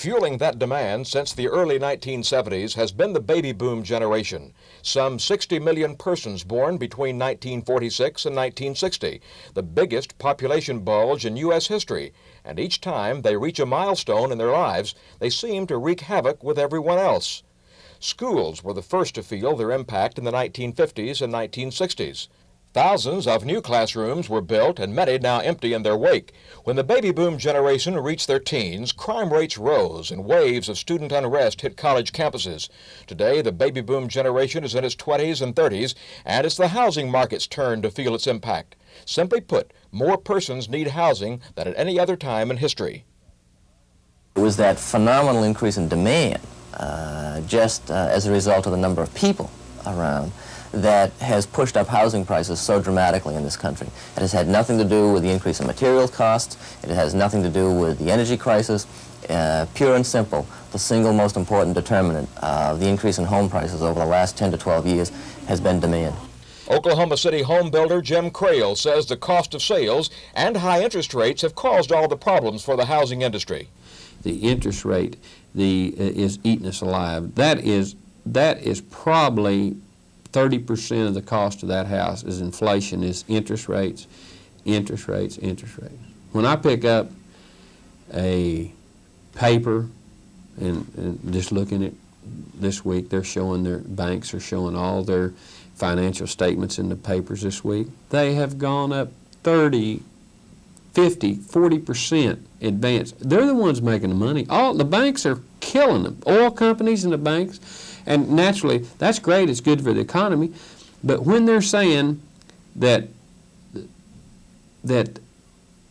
Fueling that demand since the early 1970s has been the baby boom generation. Some 60 million persons born between 1946 and 1960, the biggest population bulge in U.S. history. And each time they reach a milestone in their lives, they seem to wreak havoc with everyone else. Schools were the first to feel their impact in the 1950s and 1960s. Thousands of new classrooms were built and many now empty in their wake. When the baby boom generation reached their teens, crime rates rose and waves of student unrest hit college campuses. Today, the baby boom generation is in its 20s and 30s, and it's the housing market's turn to feel its impact. Simply put, more persons need housing than at any other time in history. It was that phenomenal increase in demand, just as a result of the number of people around, that has pushed up housing prices so dramatically in this country. It has had nothing to do with the increase in materials costs. It has nothing to do with the energy crisis. Pure and simple, the single most important determinant of the increase in home prices over the last 10 to 12 years has been demand. Oklahoma City home builder Jim Crail says the cost of sales and high interest rates have caused all the problems for the housing industry. The interest rate is eating us alive. That is probably 30% of the cost of that house is inflation, is interest rates, interest rates, interest rates. When I pick up a paper and just looking at this week, they're showing their banks are showing all their financial statements in the papers this week. They have gone up 30, 50, 40% advance. They're the ones making the money. All the banks are killing them. Oil companies and the banks. And naturally, that's great, it's good for the economy, but when they're saying that the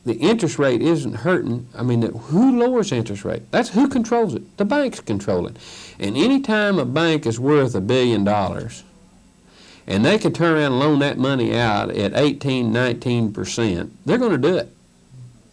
interest rate isn't hurting, I mean, who lowers the interest rate? That's who controls it. The banks control it. And any time a bank is worth $1 billion, and they can turn around and loan that money out at 18, 19%, they're going to do it.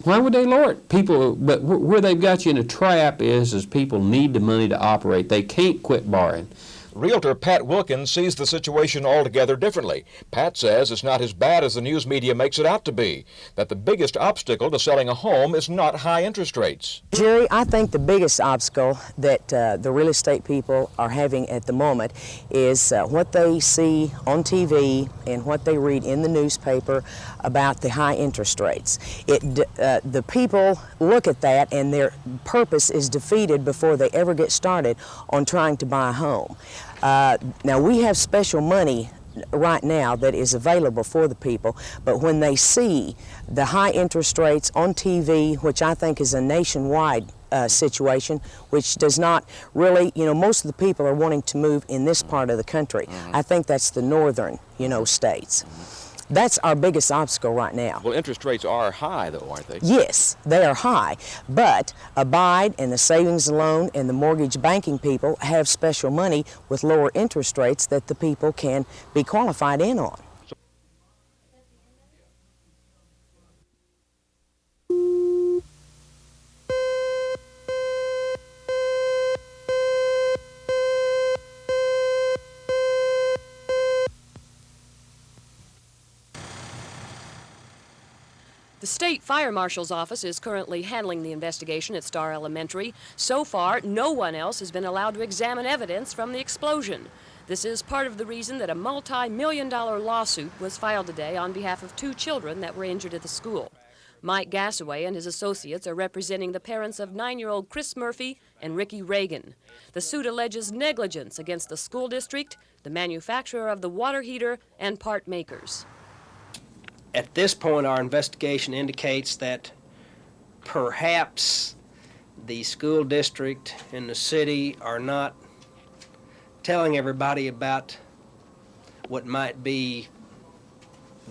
Why would they lower it? But where they've got you in a trap is people need the money to operate. They can't quit borrowing. Realtor Pat Wilkins sees the situation altogether differently. Pat says it's not as bad as the news media makes it out to be, that the biggest obstacle to selling a home is not high interest rates. Jerry, I think the biggest obstacle that the real estate people are having at the moment is what they see on TV and what they read in the newspaper about the high interest rates. The people look at that and their purpose is defeated before they ever get started on trying to buy a home. Now, we have special money right now that is available for the people, but when they see the high interest rates on TV, which I think is a nationwide situation, which does not really, most of the people are wanting to move in this part of the country. I think that's the northern, states. That's our biggest obstacle right now. Well, interest rates are high, though, aren't they? Yes, they are high, but Abide and the savings and loan and the mortgage banking people have special money with lower interest rates that the people can be qualified in on. The State Fire Marshal's office is currently handling the investigation at Star Elementary. So far, no one else has been allowed to examine evidence from the explosion. This is part of the reason that a multi-million-dollar lawsuit was filed today on behalf of 2 children that were injured at the school. Mike Gassaway and his associates are representing the parents of 9-year-old Chris Murphy and Ricky Reagan. The suit alleges negligence against the school district, the manufacturer of the water heater, and part makers. At this point, our investigation indicates that perhaps the school district and the city are not telling everybody about what might be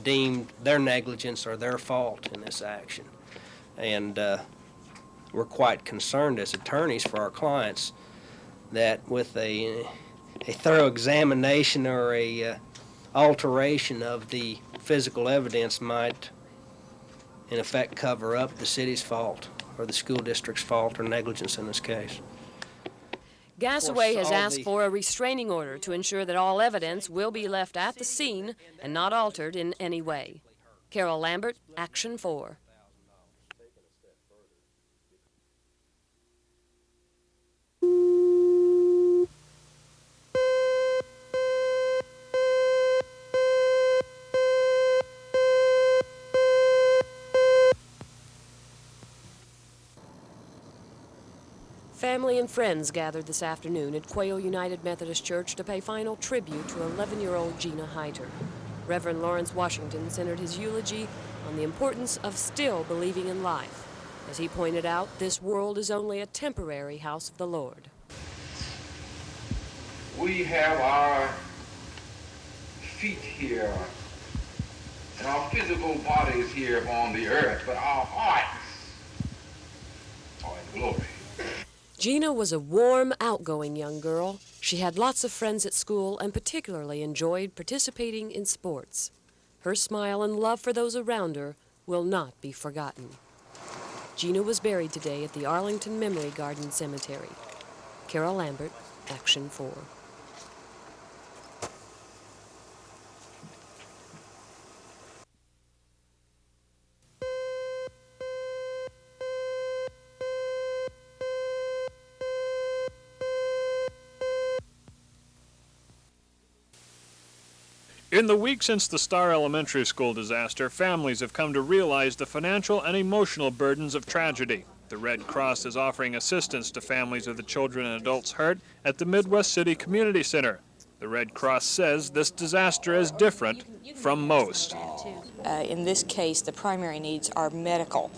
deemed their negligence or their fault in this action. And we're quite concerned as attorneys for our clients that with a thorough examination or a alteration of the physical evidence might, in effect, cover up the city's fault or the school district's fault or negligence in this case. Gassaway has asked for a restraining order to ensure that all evidence will be left at the scene and not altered in any way. Carol Lambert, Action 4. Family and friends gathered this afternoon at Quail United Methodist Church to pay final tribute to 11-year-old Gina Hiter. Reverend Lawrence Washington centered his eulogy on the importance of still believing in life. As he pointed out, this world is only a temporary house of the Lord. We have our feet here and our physical bodies here on the earth, but our hearts are in glory. Gina was a warm, outgoing young girl. She had lots of friends at school and particularly enjoyed participating in sports. Her smile and love for those around her will not be forgotten. Gina was buried today at the Arlington Memory Garden Cemetery. Carol Lambert, Action 4. In the week since the Star Elementary School disaster, families have come to realize the financial and emotional burdens of tragedy. The Red Cross is offering assistance to families of the children and adults hurt at the Midwest City Community Center. The Red Cross says this disaster is different from most. In this case, the primary needs are medical,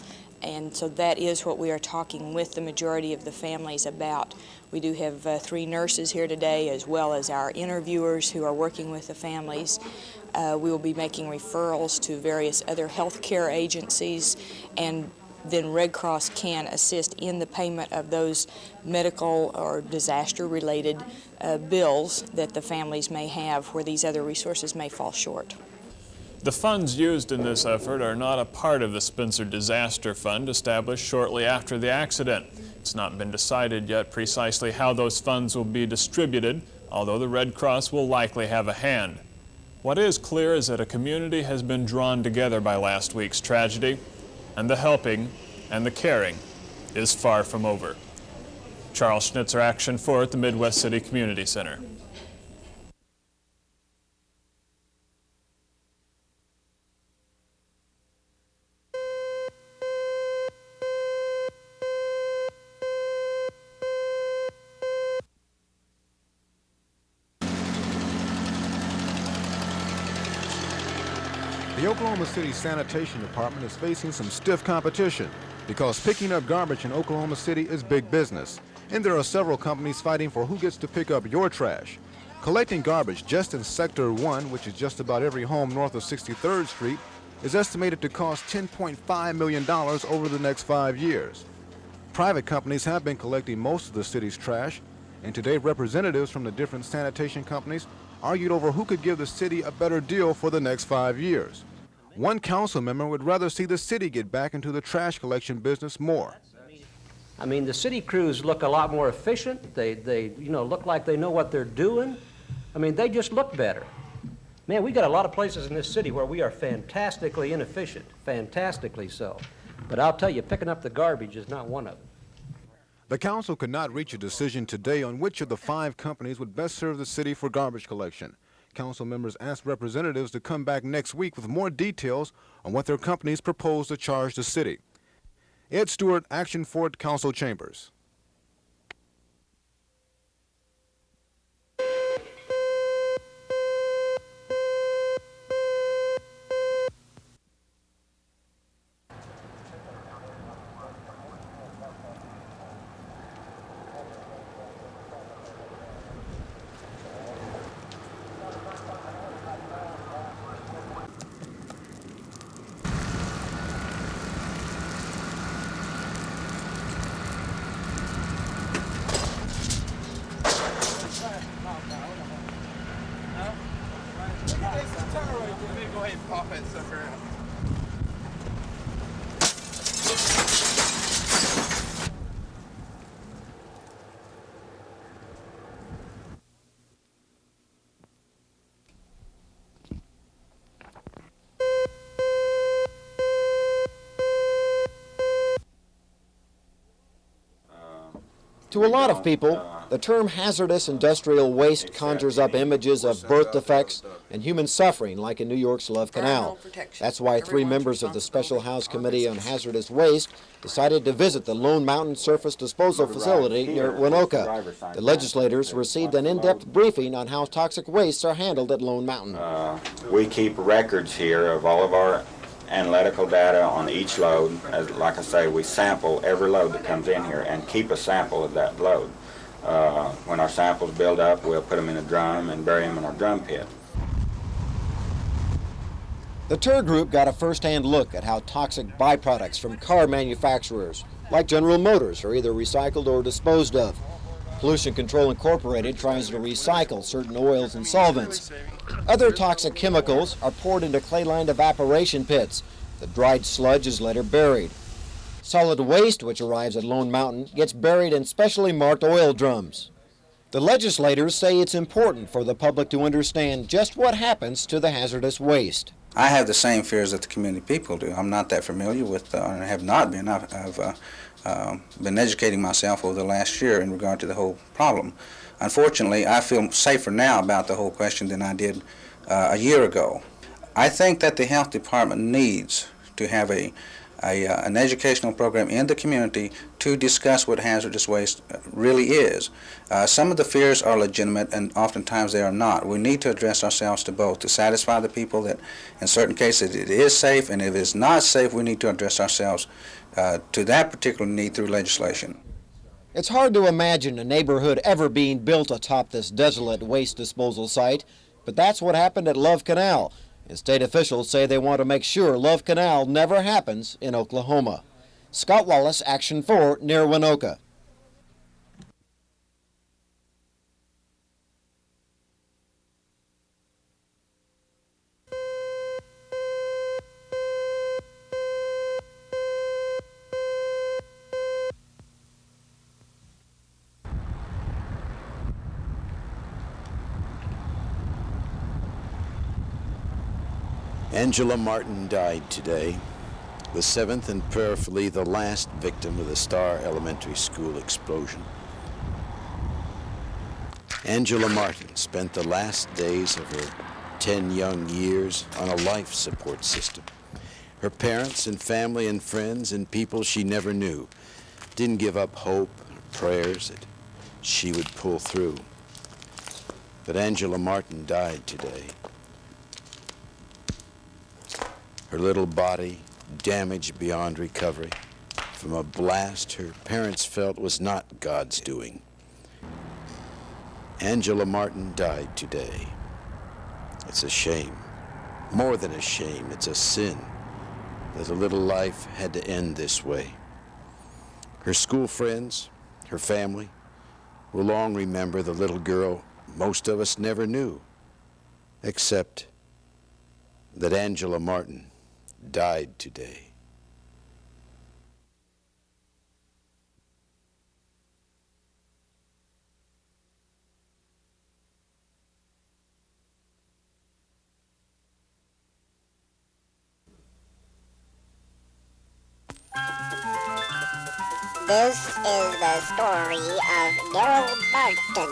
and so that is what we are talking with the majority of the families about. We do have 3 nurses here today, as well as our interviewers who are working with the families. We will be making referrals to various other health care agencies, and then Red Cross can assist in the payment of those medical or disaster-related bills that the families may have where these other resources may fall short. The funds used in this effort are not a part of the Spencer Disaster Fund established shortly after the accident. It's not been decided yet precisely how those funds will be distributed, although the Red Cross will likely have a hand. What is clear is that a community has been drawn together by last week's tragedy, and the helping and the caring is far from over. Charles Schnitzer, Action 4 at the Midwest City Community Center. The Oklahoma City Sanitation Department is facing some stiff competition because picking up garbage in Oklahoma City is big business, and there are several companies fighting for who gets to pick up your trash. Collecting garbage just in Sector 1, which is just about every home north of 63rd Street, is estimated to cost $10.5 million over the next 5 years. Private companies have been collecting most of the city's trash, and today representatives from the different sanitation companies argued over who could give the city a better deal for the next 5 years. One council member would rather see the city get back into the trash collection business more. I mean, the city crews look a lot more efficient. They look like they know what they're doing. I mean, they just look better. Man, we got a lot of places in this city where we are fantastically inefficient, fantastically so. But I'll tell you, picking up the garbage is not one of them. The council could not reach a decision today on which of the 5 companies would best serve the city for garbage collection. Council members asked representatives to come back next week with more details on what their companies propose to charge the city. Ed Stewart, Action 4 Council Chambers. To a lot of people, The term hazardous industrial waste conjures up images of birth defects and human suffering like in New York's Love Canal. That's why 3 members of the Special House Committee on Hazardous Waste decided to visit the Lone Mountain Surface Disposal Facility near Waynoka. The legislators received an in-depth briefing on how toxic wastes are handled at Lone Mountain. We keep records here of all of our analytical data on each load. As, like I say, we sample every load that comes in here and keep a sample of that load. When our samples build up, we'll put them in a drum and bury them in our drum pit. The tour group got a first-hand look at how toxic byproducts from car manufacturers, like General Motors, are either recycled or disposed of. Pollution Control Incorporated tries to recycle certain oils and solvents. Other toxic chemicals are poured into clay-lined evaporation pits. The dried sludge is later buried. Solid waste, which arrives at Lone Mountain, gets buried in specially marked oil drums. The legislators say it's important for the public to understand just what happens to the hazardous waste. I have the same fears that the community people do. I'm not that familiar with, or have not been. I've been educating myself over the last year in regard to the whole problem. Unfortunately, I feel safer now about the whole question than I did a year ago. I think that the health department needs to have an educational program in the community to discuss what hazardous waste really is. Some of the fears are legitimate, and oftentimes they are not. We need to address ourselves to both, to satisfy the people that in certain cases it is safe, and if it's not safe, we need to address ourselves to that particular need through legislation. It's hard to imagine a neighborhood ever being built atop this desolate waste disposal site, but that's what happened at Love Canal. And state officials say they want to make sure Love Canal never happens in Oklahoma. Scott Wallace, Action 4, near Waynoka. Angela Martin died today, the 7th and prayerfully the last victim of the Star Elementary School explosion. Angela Martin spent the last days of her 10 young years on a life support system. Her parents and family and friends and people she never knew didn't give up hope or prayers that she would pull through. But Angela Martin died today. Her little body damaged beyond recovery from a blast her parents felt was not God's doing. Angela Martin died today. It's a shame. More than a shame, it's a sin that a little life had to end this way. Her school friends, her family, will long remember the little girl most of us never knew, except that Angela Martin died today. This is the story of Daryl Barton,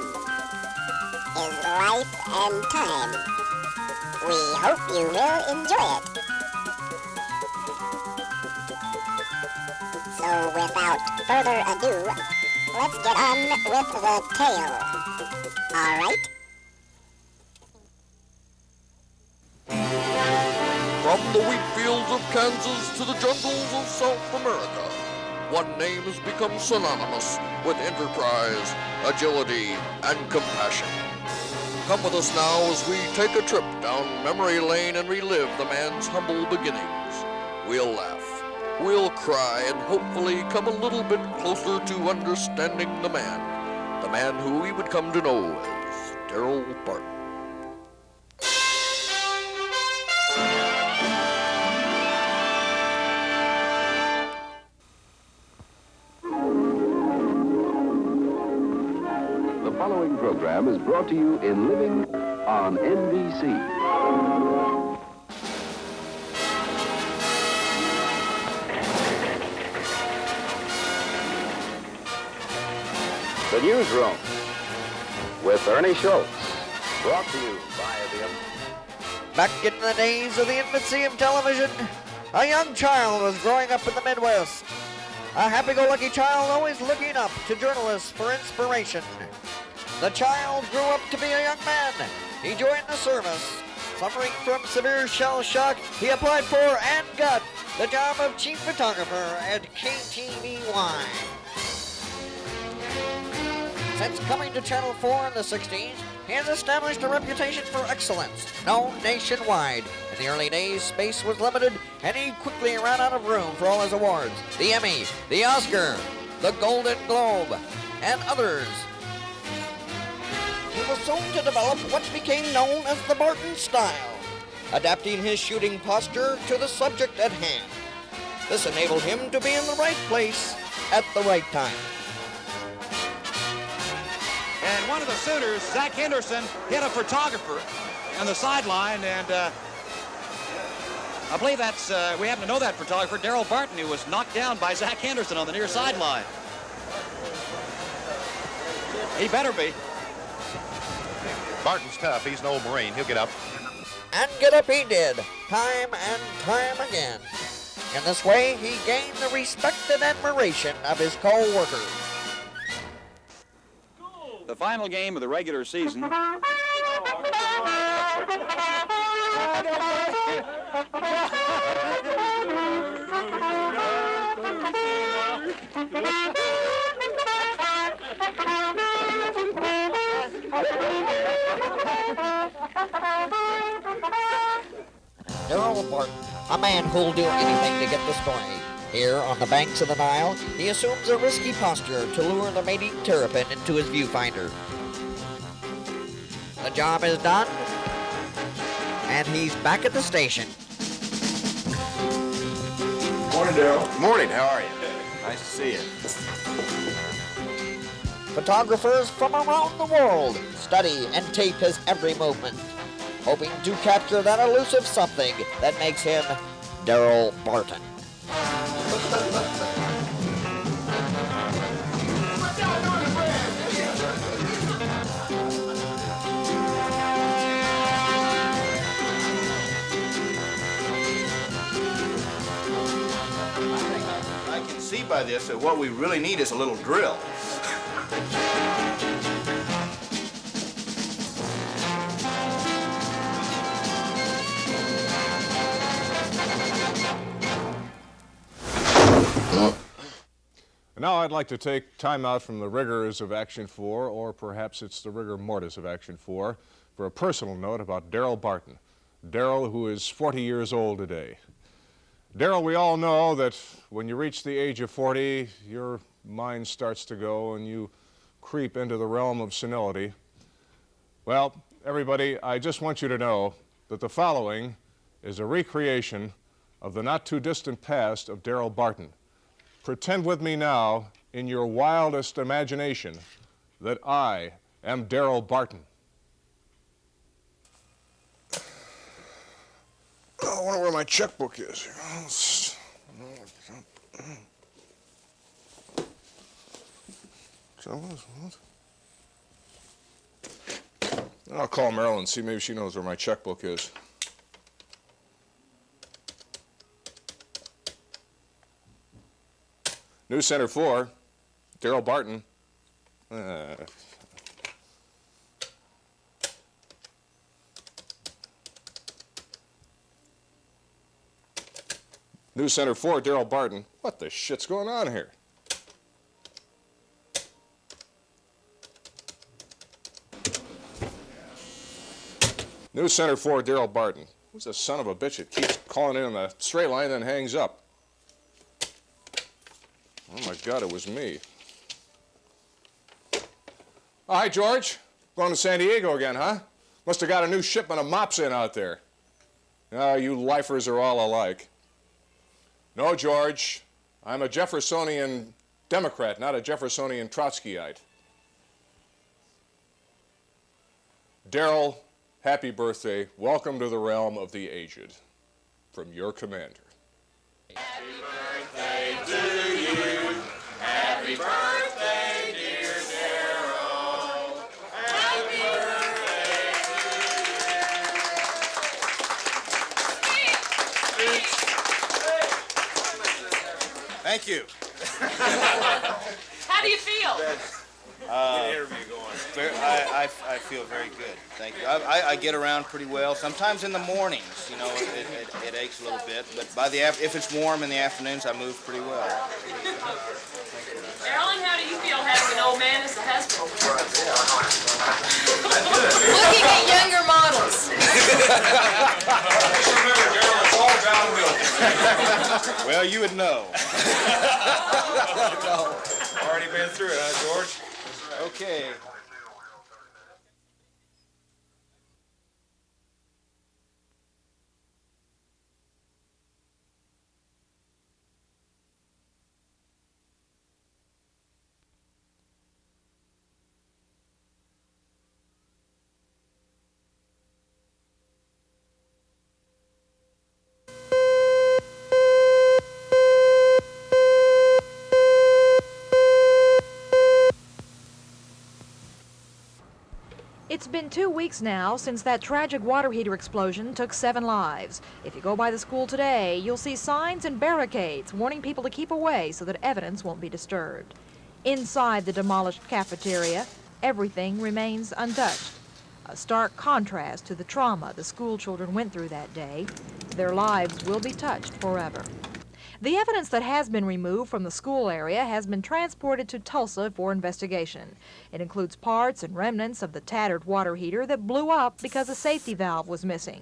his life and time. We hope you will enjoy it. So without further ado, let's get on with the tale. All right? From the wheat fields of Kansas to the jungles of South America, one name has become synonymous with enterprise, agility, and compassion. Come with us now as we take a trip down memory lane and relive the man's humble beginnings. We'll laugh, we'll cry, and hopefully come a little bit closer to understanding the man who we would come to know as Daryl Barton. The following program is brought to you in living on NBC. The newsroom, with Ernie Schultz. Brought to you by the... Back in the days of the infancy of television, a young child was growing up in the Midwest. A happy-go-lucky child always looking up to journalists for inspiration. The child grew up to be a young man. He joined the service. Suffering from severe shell shock, he applied for and got the job of chief photographer at KTVY. Since coming to Channel 4 in the 60s, he has established a reputation for excellence, known nationwide. In the early days, space was limited, and he quickly ran out of room for all his awards. The Emmy, the Oscar, the Golden Globe, and others. He was soon to develop what became known as the Barton style, adapting his shooting posture to the subject at hand. This enabled him to be in the right place at the right time. And one of the Sooners, Zach Henderson, hit a photographer on the sideline, and I believe that's, we happen to know that photographer, Darrell Barton, who was knocked down by Zach Henderson on the near sideline. He better be. Barton's tough. He's an old Marine. He'll get up. And get up he did, time and time again. In this way, he gained the respect and admiration of his co-workers. The final game of the regular season. Daryl Barton, a man who'll do anything to get the story. Here on the banks of the Nile, he assumes a risky posture to lure the mating terrapin into his viewfinder. The job is done, and he's back at the station. Morning, Daryl. Morning. How are you? Nice to see you. Photographers from around the world study and tape his every movement, hoping to capture that elusive something that makes him Daryl Barton. I can see by this that what we really need is a little drill. And now I'd like to take time out from the rigors of Action 4, or perhaps it's the rigor mortis of Action 4, for a personal note about Darrell Barton. Darrell, who is 40 years old today. Darrell, we all know that when you reach the age of 40, your mind starts to go and you creep into the realm of senility. Well, everybody, I just want you to know that the following is a recreation of the not-too-distant past of Daryl Barton. Pretend with me now, in your wildest imagination, that I am Daryl Barton. I wonder where my checkbook is. I'll call Marilyn and see maybe she knows where my checkbook is. News Center 4, Daryl Barton. News Center 4, Daryl Barton. What the shit's going on here? News Center 4, Daryl Barton. Who's the son of a bitch that keeps calling in on the straight line and then hangs up? Oh my God, it was me. Oh, hi, George. Going to San Diego again, huh? Must have got a new shipment of mops in out there. Oh, you lifers are all alike. No, George. I'm a Jeffersonian Democrat, not a Jeffersonian Trotskyite. Daryl, happy birthday. Welcome to the realm of the aged. From your commander. Happy birthday to you. Happy birthday, dear Daryl. Happy Thank you. How do you feel? Interview going. I feel very good. Thank you. I get around pretty well. Sometimes in the mornings, you know, it aches a little bit, but if it's warm in the afternoons, I move pretty well. Darrell, how do you feel having an old man as a husband? Looking at younger models. Well, you would know. Already been through it, huh, George? Okay. It's been 2 weeks now since that tragic water heater explosion took 7 lives. If you go by the school today, you'll see signs and barricades warning people to keep away so that evidence won't be disturbed. Inside the demolished cafeteria, everything remains untouched. A stark contrast to the trauma the school children went through that day. Their lives will be touched forever. The evidence that has been removed from the school area has been transported to Tulsa for investigation. It includes parts and remnants of the tattered water heater that blew up because a safety valve was missing.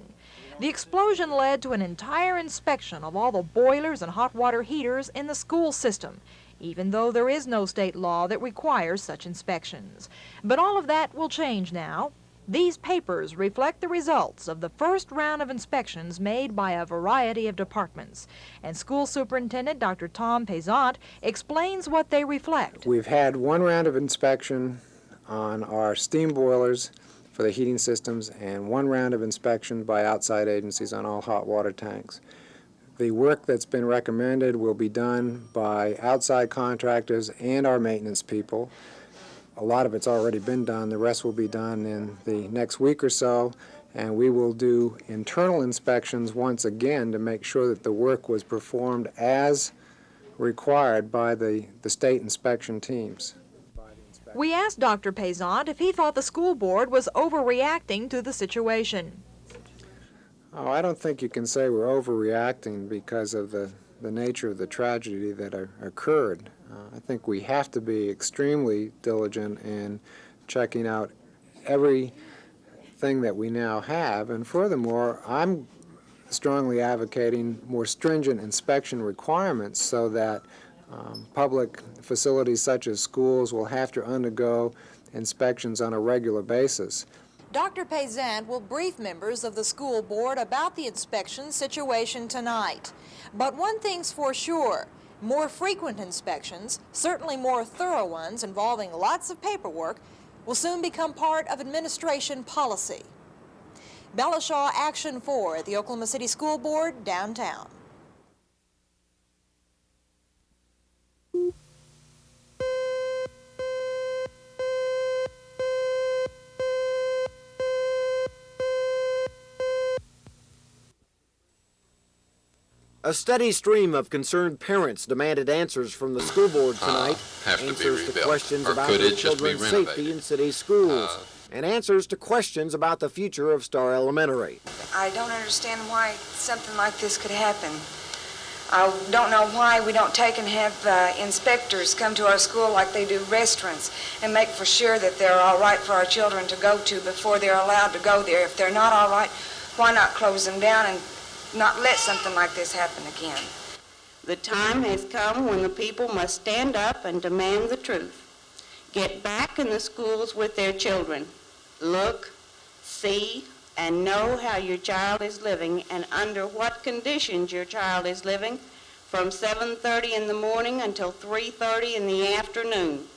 The explosion led to an entire inspection of all the boilers and hot water heaters in the school system, even though there is no state law that requires such inspections. But all of that will change now. These papers reflect the results of the first round of inspections made by a variety of departments. And School Superintendent Dr. Tom Payzan explains what they reflect. We've had one round of inspection on our steam boilers for the heating systems and one round of inspection by outside agencies on all hot water tanks. The work that's been recommended will be done by outside contractors and our maintenance people. A lot of it's already been done. The rest will be done in the next week or so, and we will do internal inspections once again to make sure that the work was performed as required by the state inspection teams. We asked Dr. Payzan if he thought the school board was overreacting to the situation. Oh, I don't think you can say we're overreacting because of the nature of the tragedy that occurred. I think we have to be extremely diligent in checking out everything that we now have, and furthermore, I'm strongly advocating more stringent inspection requirements so that public facilities such as schools will have to undergo inspections on a regular basis. Dr. Payzan will brief members of the school board about the inspection situation tonight. But one thing's for sure, more frequent inspections, certainly more thorough ones involving lots of paperwork, will soon become part of administration policy. Bella Shaw, Action 4 at the Oklahoma City School Board, downtown. A steady stream of concerned parents demanded answers from the school board tonight. Answers to questions about their children's safety in city schools. And answers to questions about the future of Star Elementary. I don't understand why something like this could happen. I don't know why we don't take and have inspectors come to our school like they do restaurants and make for sure that they're all right for our children to go to before they're allowed to go there. If they're not all right, why not close them down and not let something like this happen again? The time has come when the people must stand up and demand the truth. Get back in the schools with their children. Look, see, and know how your child is living and under what conditions your child is living from 7:30 in the morning until 3:30 in the afternoon.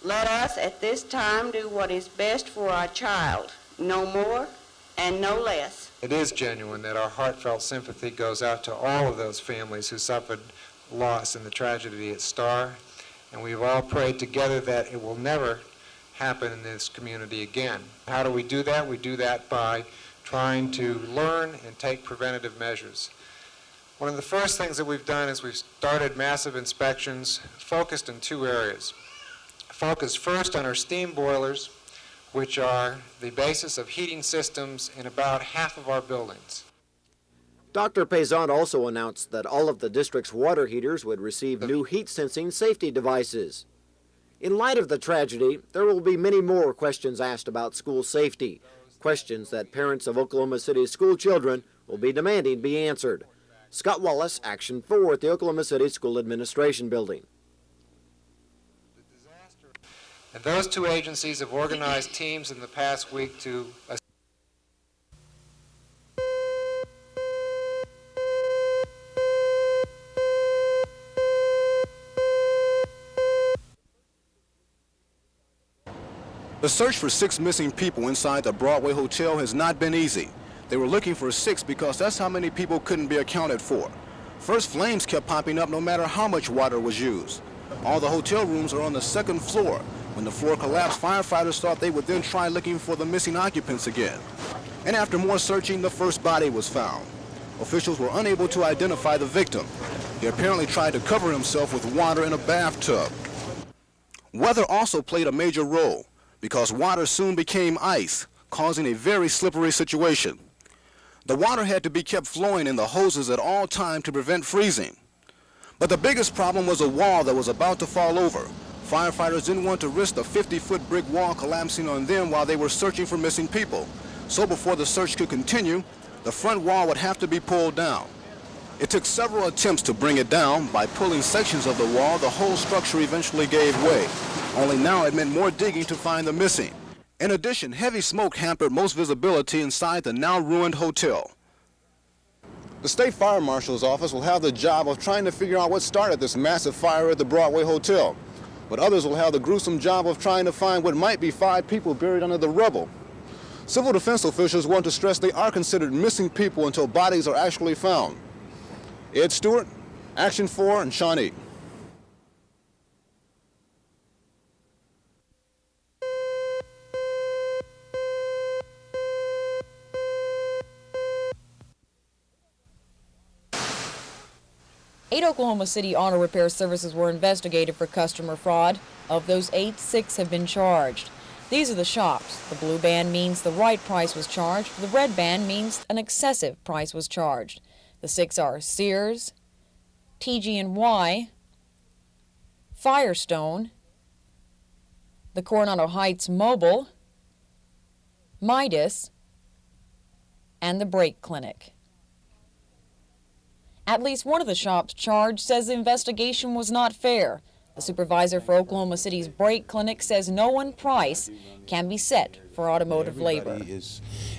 Let us at this time do what is best for our child, no more and no less. It is genuine that our heartfelt sympathy goes out to all of those families who suffered loss in the tragedy at Star, and we've all prayed together that it will never happen in this community again. How do we do that? We do that by trying to learn and take preventative measures. One of the first things that we've done is we've started massive inspections focused in two areas. Focused first on our steam boilers, which are the basis of heating systems in about half of our buildings. Dr. Payzan also announced that all of the district's water heaters would receive new heat-sensing safety devices. In light of the tragedy, there will be many more questions asked about school safety, questions that parents of Oklahoma City's school children will be demanding be answered. Scott Wallace, Action 4 at the Oklahoma City School Administration Building. And those two agencies have organized teams in the past week to The search for 6 missing people inside the Broadway Hotel has not been easy. They were looking for 6 because that's how many people couldn't be accounted for. First, flames kept popping up no matter how much water was used. All the hotel rooms are on the 2nd floor. When the floor collapsed, firefighters thought they would then try looking for the missing occupants again. And after more searching, the first body was found. Officials were unable to identify the victim. He apparently tried to cover himself with water in a bathtub. Weather also played a major role, because water soon became ice, causing a very slippery situation. The water had to be kept flowing in the hoses at all times to prevent freezing. But the biggest problem was a wall that was about to fall over. Firefighters didn't want to risk the 50-foot brick wall collapsing on them while they were searching for missing people. So before the search could continue, the front wall would have to be pulled down. It took several attempts to bring it down. By pulling sections of the wall, the whole structure eventually gave way. Only now it meant more digging to find the missing. In addition, heavy smoke hampered most visibility inside the now ruined hotel. The State Fire Marshal's office will have the job of trying to figure out what started this massive fire at the Broadway Hotel. But others will have the gruesome job of trying to find what might be 5 people buried under the rubble. Civil defense officials want to stress they are considered missing people until bodies are actually found. Ed Stewart, Action 4 in Shawnee. Eight Oklahoma City auto repair services were investigated for customer fraud. Of those 8, 6 have been charged. These are the shops. The blue band means the right price was charged. The red band means an excessive price was charged. The 6 are Sears, TG&Y, Firestone, the Coronado Heights Mobile, Midas, and the Brake Clinic. At least one of the shops charged says the investigation was not fair. The supervisor for Oklahoma City's Brake Clinic says no one price can be set for automotive labor.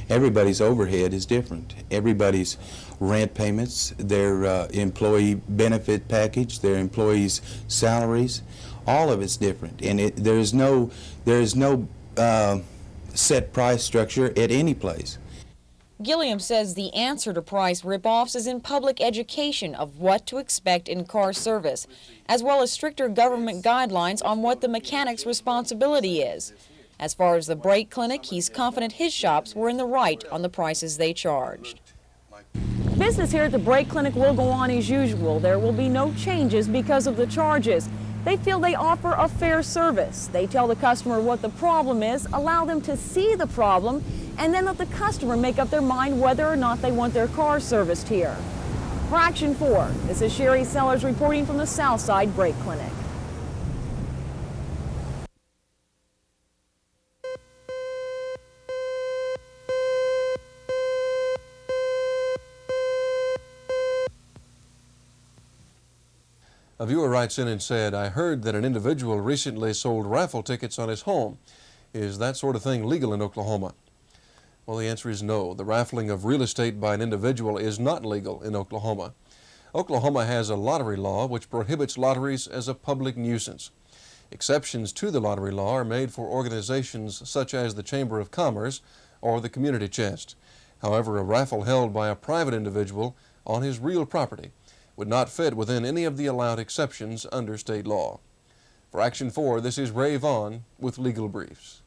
Everybody's overhead is different. Everybody's rent payments, their employee benefit package, their employees' salaries, all of it's different. And there is no set price structure at any place. Gilliam says the answer to price rip-offs is in public education of what to expect in car service, as well as stricter government guidelines on what the mechanic's responsibility is. As far as the Brake Clinic, he's confident his shops were in the right on the prices they charged. Business here at the Brake Clinic will go on as usual. There will be no changes because of the charges. They feel they offer a fair service. They tell the customer what the problem is, allow them to see the problem, and then let the customer make up their mind whether or not they want their car serviced here. For Action 4, this is Sherry Sellers reporting from the Southside Brake Clinic. A viewer writes in and said, I heard that an individual recently sold raffle tickets on his home. Is that sort of thing legal in Oklahoma? Well, the answer is no. The raffling of real estate by an individual is not legal in Oklahoma. Oklahoma has a lottery law which prohibits lotteries as a public nuisance. Exceptions to the lottery law are made for organizations such as the Chamber of Commerce or the Community Chest. However, a raffle held by a private individual on his real property would not fit within any of the allowed exceptions under state law. For Action 4, this is Ray Vaughn with Legal Briefs.